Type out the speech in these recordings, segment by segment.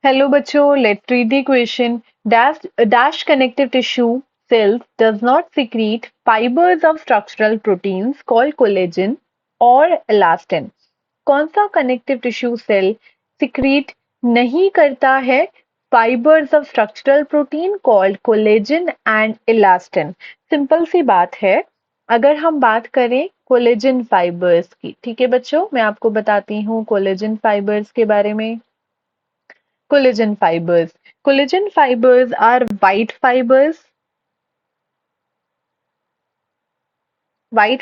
Hello बच्चों, let's read the question. Dash connective tissue cells does not secrete fibers of structural proteins called collagen or elastin. कौन सा connective tissue cell secrete नहीं करता है fibres of structural protein called collagen and elastin? Simple सी बात है। अगर हम बात करें कोलेजन फाइबर्स की, ठीक है बच्चों, मैं आपको बताती हूँ कोलेजन फाइबर्स के बारे में। Collagen fibers. Collagen fibers are white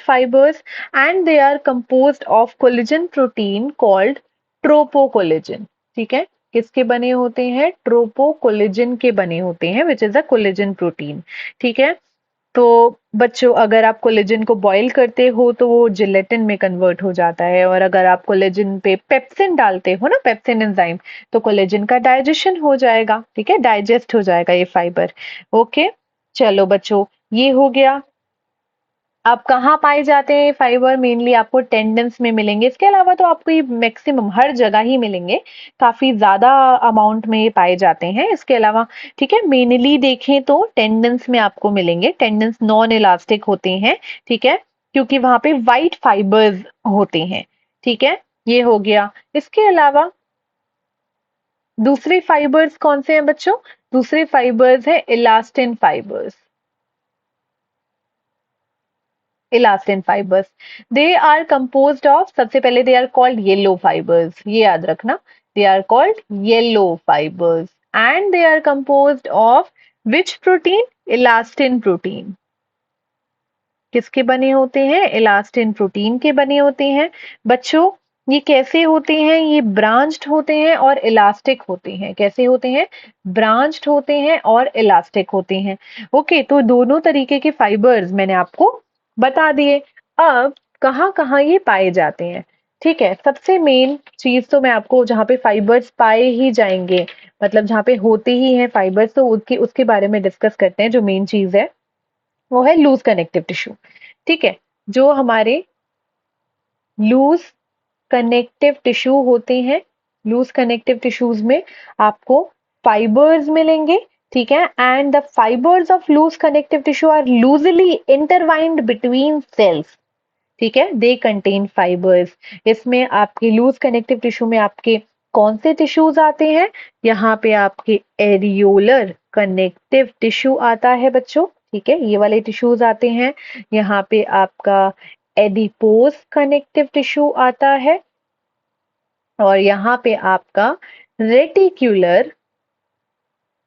fibers, and they are composed of collagen protein called tropocollagen. ठीक है, किसके बने होते हैं? ट्रोपोकोलेजन के बने होते हैं, which is a collagen protein. ठीक है, तो बच्चों अगर आप कोलेजन को बॉईल करते हो तो वो जिलेटिन में कन्वर्ट हो जाता है, और अगर आप कोलेजन पे पेप्सिन डालते हो ना, पेप्सिन एंजाइम, तो कोलेजन का डाइजेशन हो जाएगा। ठीक है, डाइजेस्ट हो जाएगा ये फाइबर। ओके, चलो बच्चों, ये हो गया। आप कहाँ पाए जाते हैं फाइबर? मेनली आपको टेंडन्स में मिलेंगे, इसके अलावा तो आपको ये मैक्सिमम हर जगह ही मिलेंगे, काफी ज्यादा अमाउंट में ये पाए जाते हैं इसके अलावा। ठीक है, मेनली देखें तो टेंडन्स में आपको मिलेंगे। टेंडन्स नॉन इलास्टिक होते हैं, ठीक है, क्योंकि वहां पे वाइट फाइबर्स होते हैं। ठीक है, ये हो गया। इसके अलावा दूसरे फाइबर्स कौन से हैं बच्चों? दूसरे फाइबर्स है elastin fibres. Elastin fibres, they are composed of, सबसे पहले they are called yellow fibres, ये याद रखना, they are called yellow fibres, and they are composed of which protein? Elastin protein. किसके बने होते हैं? इलास्टिन प्रोटीन के बने होते हैं। बच्चों ये कैसे होते हैं? ये ब्रांच्ड होते हैं और इलास्टिक होते हैं। कैसे होते हैं? ब्रांच्ड होते हैं और इलास्टिक होते हैं। ओके, तो दोनों तरीके के फाइबर्स मैंने आपको बता दिए। अब कहाँ कहाँ ये पाए जाते हैं? ठीक है, सबसे मेन चीज तो मैं आपको, जहाँ पे फाइबर्स पाए ही जाएंगे, मतलब जहाँ पे होते ही हैं फाइबर्स, तो उसके उसके बारे में डिस्कस करते हैं। जो मेन चीज है वो है लूज कनेक्टिव टिश्यू। ठीक है, जो हमारे लूज कनेक्टिव टिश्यू होते हैं, लूज कनेक्टिव टिश्यूज में आपको फाइबर्स मिलेंगे। ठीक है, and the fibres of loose connective tissue are loosely intertwined between cells. ठीक है, दे कंटेन फाइबर्स। इसमें आपके लूज कनेक्टिव टिश्यू में आपके कौन से टिश्यूज आते हैं? यहाँ पे आपके एरियोलर कनेक्टिव टिश्यू आता है बच्चों। ठीक है, ये वाले टिश्यूज आते हैं। यहाँ पे आपका एडिपोज कनेक्टिव टिश्यू आता है, और यहाँ पे आपका रेटिक्यूलर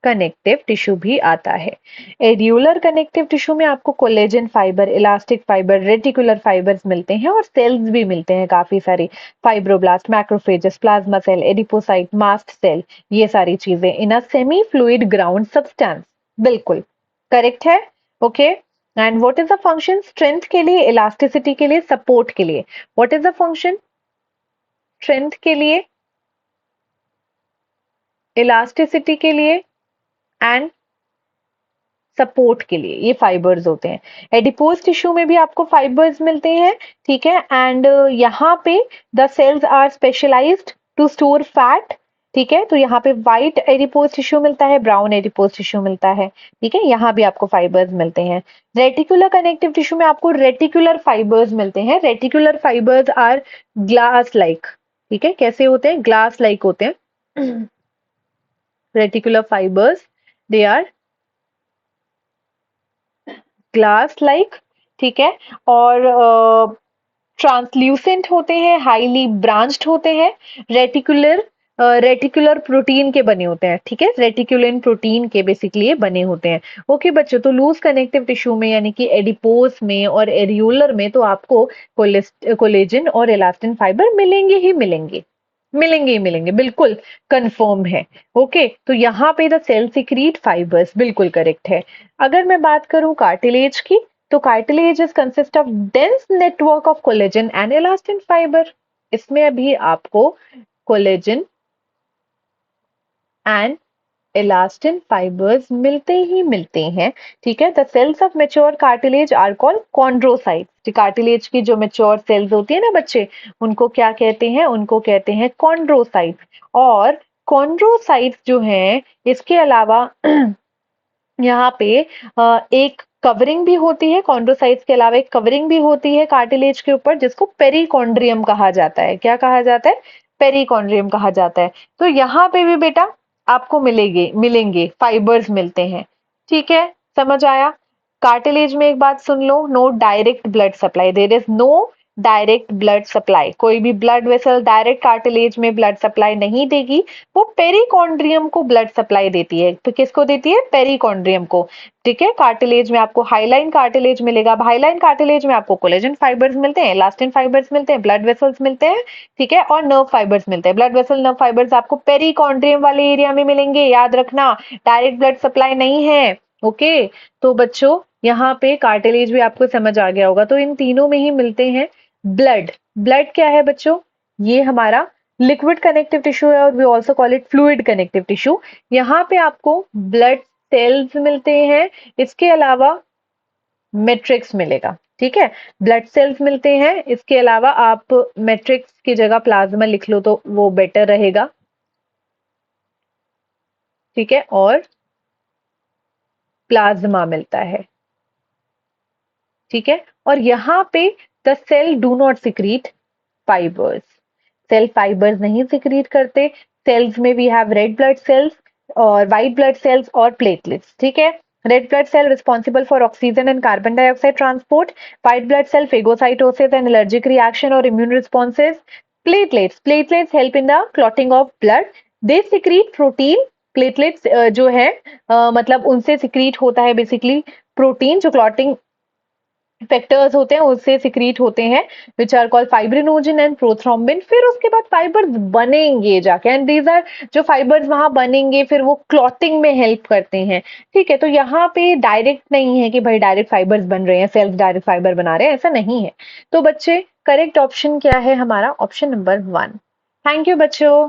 कनेक्टिव टिश्यू भी आता है। एरियोलर कनेक्टिव टिश्यू में आपको collagen fibre, elastic fibre, reticular fibres मिलते हैं, और सेल्स भी मिलते हैं काफी सारे, fibroblast, macrophages, plasma cell, adipocyte, mast cell, ये सारी चीजें in a semi fluid ground substance. बिल्कुल करेक्ट है। Okay, and what is the function? Strength के लिए, इलास्टिसिटी के लिए, सपोर्ट के लिए। What is the function? Strength के लिए, इलास्टिसिटी के लिए, एंड सपोर्ट के लिए ये फाइबर्स होते हैं। एडिपोज टिश्यू में भी आपको फाइबर्स मिलते हैं। ठीक है, एंड यहाँ पे the cells are specialised to store fat. ठीक है, तो यहाँ पे व्हाइट एडिपोज टिश्यू मिलता है, ब्राउन एडिपोज टिश्यू मिलता है। ठीक है, यहाँ भी आपको फाइबर्स मिलते हैं। रेटिकुलर कनेक्टिव टिश्यू में आपको रेटिकुलर फाइबर्स मिलते हैं। Reticular fibres are glass like. ठीक है, कैसे होते हैं? ग्लास लाइक होते हैं reticular fibres, they are glass like. ठीक है, और ट्रांसल्यूसेंट होते हैं, हाईली ब्रांच्ड होते हैं, रेटिकुलर रेटिकुलर प्रोटीन के बने होते हैं। ठीक है, रेटिकुलिन प्रोटीन के बेसिकली ये बने होते हैं। ओके बच्चों, तो लूज कनेक्टिव टिश्यू में यानी कि एडिपोज में और एरियोलर में तो आपको कोलेजन और इलास्टिन फाइबर मिलेंगे ही मिलेंगे, मिलेंगे ही मिलेंगे, बिल्कुल कंफर्म है। ओके, तो यहाँ पे द सेल सिक्रीट फाइबर्स, बिल्कुल करेक्ट है। अगर मैं बात करूं कार्टिलेज की, तो cartilage is consist of dense network of collagen and elastin fibre. इसमें अभी आपको कोलेजन एंड इलास्टिन फाइबर्स मिलते ही मिलते हैं। ठीक है, the cells of mature cartilage are called chondrocytes. Cartilage की जो मेच्योर सेल्स होती है ना बच्चे, उनको क्या कहते हैं? उनको कहते हैं कॉन्ड्रोसाइट्स। और कॉन्ड्रोसाइट्स जो हैं, इसके अलावा यहाँ पे एक कवरिंग भी होती है, कॉन्ड्रोसाइट्स के अलावा एक कवरिंग भी होती है कार्टिलेज के ऊपर, जिसको पेरिकॉन्ड्रियम कहा जाता है। क्या कहा जाता है? पेरिकॉन्ड्रियम कहा जाता है। तो यहाँ पे भी बेटा आपको मिलेंगे फाइबर्स मिलते हैं। ठीक है, समझ आया? कार्टिलेज में एक बात सुन लो, no direct blood supply, there is no direct blood supply. कोई भी ब्लड वेसल डायरेक्ट कार्टिलेज में ब्लड सप्लाई नहीं देगी, वो पेरिकॉन्ड्रियम को ब्लड सप्लाई देती है। तो किसको देती है? पेरिकॉन्ड्रियम को। ठीक है, कार्टिलेज में आपको हाइलाइन कार्टिलेज मिलेगा। हाइलाइन कार्टिलेज में आपको कोलेजन फाइबर्स मिलते हैं, इलास्टिन फाइबर्स मिलते हैं, ब्लड वेसल्स मिलते हैं, ठीक है, और नर्व फाइबर्स मिलते हैं। ब्लड वेसल नर्व फाइबर्स आपको पेरिकॉन्ड्रियम वाले एरिया में मिलेंगे, याद रखना, डायरेक्ट ब्लड सप्लाई नहीं है। ओके, तो बच्चों यहाँ पे कार्टिलेज भी आपको समझ आ गया होगा। तो इन तीनों में ही मिलते हैं ब्लड। ब्लड क्या है बच्चों? ये हमारा लिक्विड कनेक्टिव टिश्यू है, और we also call it fluid connective tissue. यहाँ पे आपको ब्लड सेल्स मिलते हैं, इसके अलावा मैट्रिक्स मिलेगा। ठीक है, ब्लड सेल्स मिलते हैं, इसके अलावा आप मैट्रिक्स की जगह प्लाज्मा लिख लो तो वो बेटर रहेगा। ठीक है, और प्लाज्मा मिलता है। ठीक है, और यहाँ पे the cell do not secrete fibres, cell fibres नहीं सिक्रीट करते। सेल्स में we have red blood cells और व्हाइट ब्लड सेल्स और प्लेटलेट्स। ठीक है, red blood cell responsible for oxygen and carbon dioxide transport, white blood cell phagocytosis and allergic reaction और immune responses, platelets help in the clotting of blood, they secrete protein. Platelets जो है मतलब उनसे secrete होता है basically protein, जो clotting factors होते हैं उससे सिक्रीट होते हैं, which are called fibrinogen and prothrombin. फिर उसके बाद फाइबर्स बनेंगे जाके, एंड दीज आर, जो फाइबर्स वहां बनेंगे फिर वो क्लॉटिंग में हेल्प करते हैं। ठीक है, तो यहाँ पे डायरेक्ट नहीं है कि भाई डायरेक्ट फाइबर्स बन रहे हैं, सेल्स डायरेक्ट फाइबर बना रहे हैं, ऐसा नहीं है। तो बच्चे करेक्ट ऑप्शन क्या है हमारा? Option number 1। थैंक यू बच्चों।